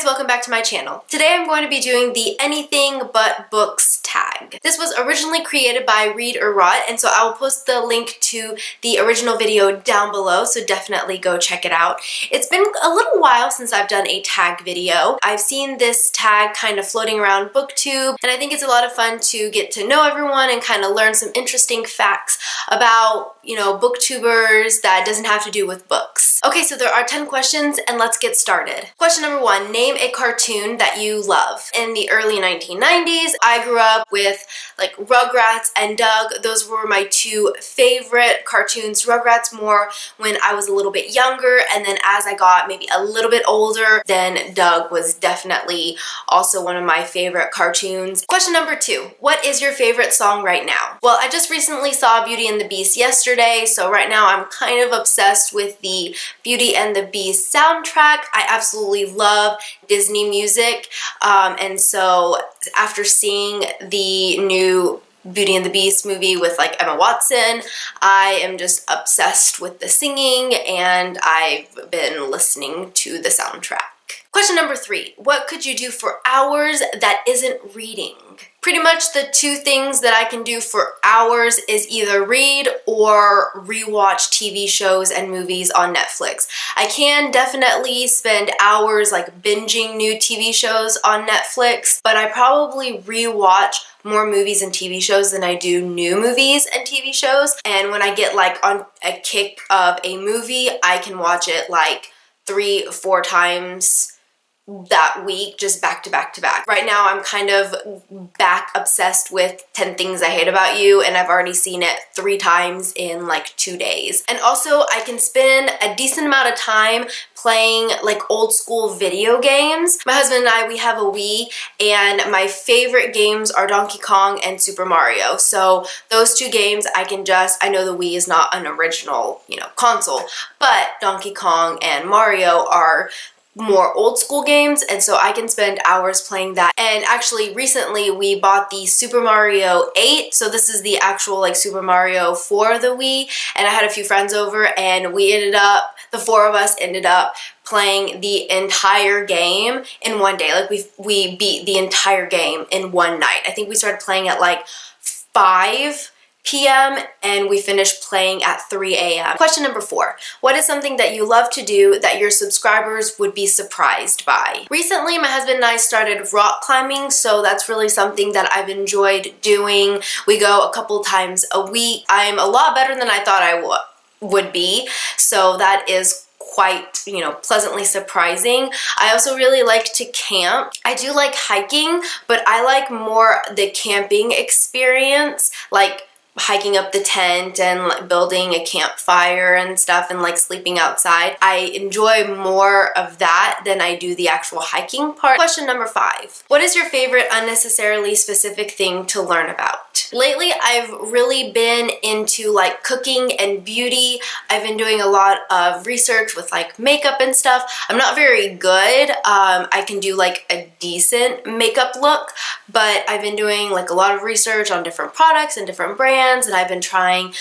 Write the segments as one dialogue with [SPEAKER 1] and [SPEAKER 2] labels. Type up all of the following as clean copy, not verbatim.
[SPEAKER 1] guys, welcome back to my channel. Today I'm going to be doing the anything but books tag. This was originally created by ReadorRot, and so I will post the link to the original video down below, so definitely go check it out. It's been a little while since I've done a tag video. I've seen this tag kind of floating around BookTube, and I think it's a lot of fun to get to know everyone and kind of learn some interesting facts about, booktubers that doesn't have to do with books. Okay, so there are 10 questions, and let's get started. Question number 1, name a cartoon that you love. In the early 1990s, I grew up with like Rugrats and Doug. Those were my two favorite cartoons. Rugrats more when I was a little bit younger, and then as I got maybe a little bit older, then Doug was definitely also one of my favorite cartoons. Question number 2, what is your favorite song right now? Well, I just recently saw Beauty and the Beast yesterday, so right now I'm kind of obsessed with the Beauty and the Beast soundtrack. I absolutely love Disney music, and so after seeing the new Beauty and the Beast movie with like Emma Watson, I am just obsessed with the singing, and I've been listening to the soundtrack. Question number 3, what could you do for hours that isn't reading? Pretty much the two things that I can do for hours is either read or rewatch TV shows and movies on Netflix. I can definitely spend hours like binging new TV shows on Netflix, but I probably rewatch more movies and TV shows than I do new movies and TV shows. And when I get like on a kick of a movie, I can watch it like 3-4 times that week, just back to back to back. Right now I'm kind of back obsessed with 10 Things I Hate About You, and I've already seen it 3 times in like 2 days. And also I can spend a decent amount of time playing like old school video games. My husband and I, we have a Wii, and my favorite games are Donkey Kong and Super Mario. So those 2 games I know the Wii is not an original, console, but Donkey Kong and Mario are more old school games, and so I can spend hours playing that. And actually recently we bought the Super Mario 8, so this is the actual like Super Mario for the Wii, and I had a few friends over, and the 4 of us ended up playing the entire game in one day. Like we beat the entire game in one night. I think we started playing at like 5 p.m. and we finished playing at 3 a.m. Question number 4. What is something that you love to do that your subscribers would be surprised by? Recently, my husband and I started rock climbing, so that's really something that I've enjoyed doing. We go a couple times a week. I'm a lot better than I thought I would be, so that is quite, pleasantly surprising. I also really like to camp. I do like hiking, but I like more the camping experience, like hiking up the tent and like building a campfire and stuff and like sleeping outside. I enjoy more of that than I do the actual hiking part. Question number 5. What is your favorite unnecessarily specific thing to learn about? Lately, I've really been into like cooking and beauty. I've been doing a lot of research with like makeup and stuff. I'm not very good. I can do like a decent makeup look, but I've been doing like a lot of research on different products and different brands, and I've been trying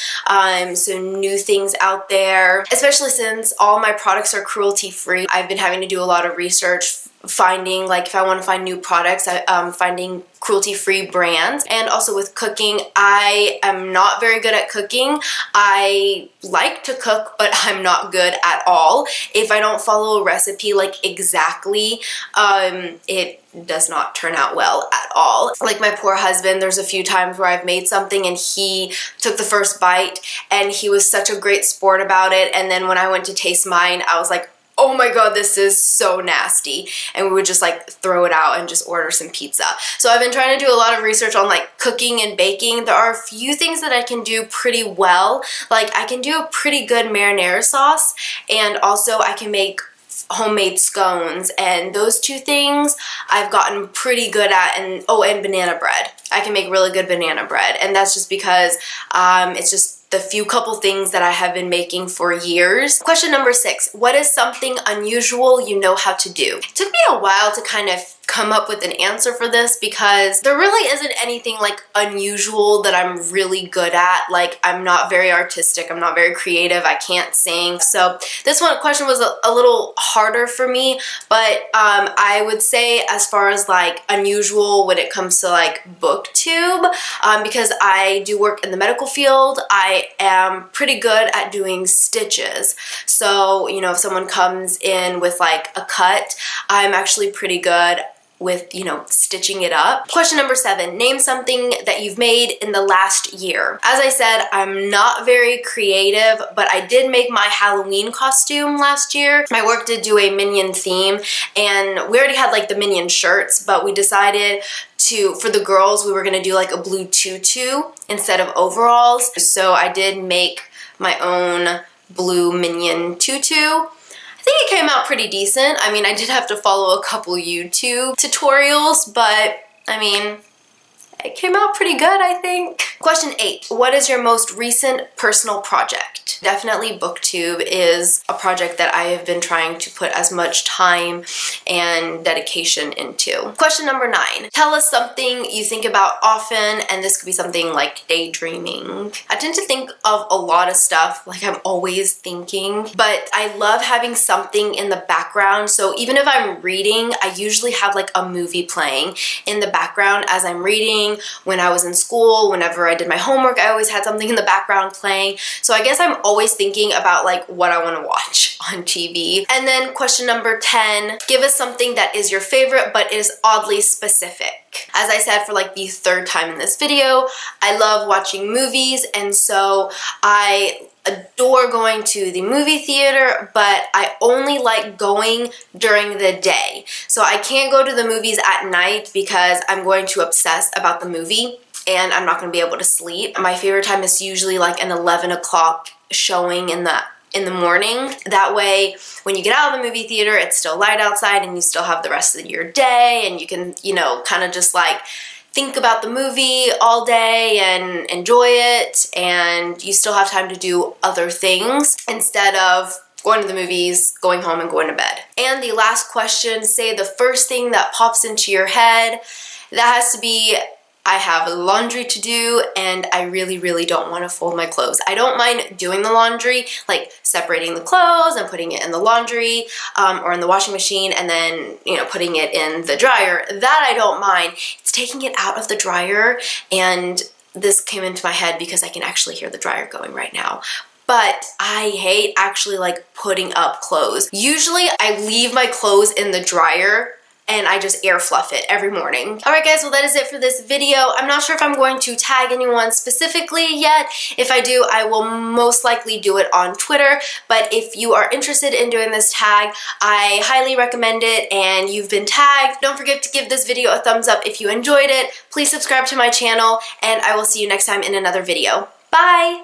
[SPEAKER 1] some new things out there, especially since all my products are cruelty-free. I've been having to do a lot of research finding, like if I want to find new products, finding cruelty-free brands. And also with cooking, I am not very good at cooking. I like to cook, but I'm not good at all. If I don't follow a recipe like exactly, it does not turn out well at all. Like my poor husband, there's a few times where I've made something and he took the first bite and he was such a great sport about it, and then when I went to taste mine, I was like, oh my god, this is so nasty, and we would just like throw it out and just order some pizza. So I've been trying to do a lot of research on like cooking and baking. There are a few things that I can do pretty well. Like I can do a pretty good marinara sauce, and also I can make homemade scones, and those 2 things I've gotten pretty good at. And banana bread. I can make really good banana bread, and that's just because it's just the few couple things that I have been making for years. Question number 6, what is something unusual you know how to do? It took me a while to kind of come up with an answer for this because there really isn't anything like unusual that I'm really good at. Like, I'm not very artistic, I'm not very creative, I can't sing. So this question was a little harder for me, but I would say as far as like unusual when it comes to like booktube, because I do work in the medical field, I am pretty good at doing stitches. So, you know, if someone comes in with like a cut, I'm actually pretty good with, you know, stitching it up. Question number 7, name something that you've made in the last year. As I said, I'm not very creative, but I did make my Halloween costume last year. My work did do a Minion theme, and we already had like the Minion shirts, but we decided for the girls, we were gonna do like a blue tutu instead of overalls. So I did make my own blue Minion tutu. I think it came out pretty decent. I mean, I did have to follow a couple YouTube tutorials, but I mean, it came out pretty good, I think. Question 8, what is your most recent personal project? Definitely booktube is a project that I have been trying to put as much time and dedication into. Question number 9, tell us something you think about often, and this could be something like daydreaming. I tend to think of a lot of stuff, like I'm always thinking, but I love having something in the background. So even if I'm reading, I usually have like a movie playing in the background as I'm reading. When I was in school, whenever I did my homework, I always had something in the background playing. So I guess I'm always thinking about like what I want to watch on TV. And then question number 10, give us something that is your favorite but is oddly specific. As I said for like the 3rd time in this video, I love watching movies, and so I adore going to the movie theater, but I only like going during the day. So I can't go to the movies at night because I'm going to obsess about the movie and I'm not going to be able to sleep. My favorite time is usually like an 11 o'clock showing in the morning. That way, when you get out of the movie theater, it's still light outside and you still have the rest of your day, and you can, you know, kind of just like think about the movie all day and enjoy it, and you still have time to do other things instead of going to the movies, going home, and going to bed. And the last question, say the first thing that pops into your head. That has to be, I have laundry to do and I really, really don't want to fold my clothes. I don't mind doing the laundry, like separating the clothes and putting it in the laundry or in the washing machine and then, you know, putting it in the dryer. That I don't mind. It's taking it out of the dryer, and this came into my head because I can actually hear the dryer going right now. But I hate actually like putting up clothes. Usually I leave my clothes in the dryer and I just air fluff it every morning. Alright guys, well that is it for this video. I'm not sure if I'm going to tag anyone specifically yet. If I do, I will most likely do it on Twitter, but if you are interested in doing this tag, I highly recommend it, and you've been tagged. Don't forget to give this video a thumbs up if you enjoyed it. Please subscribe to my channel, and I will see you next time in another video. Bye!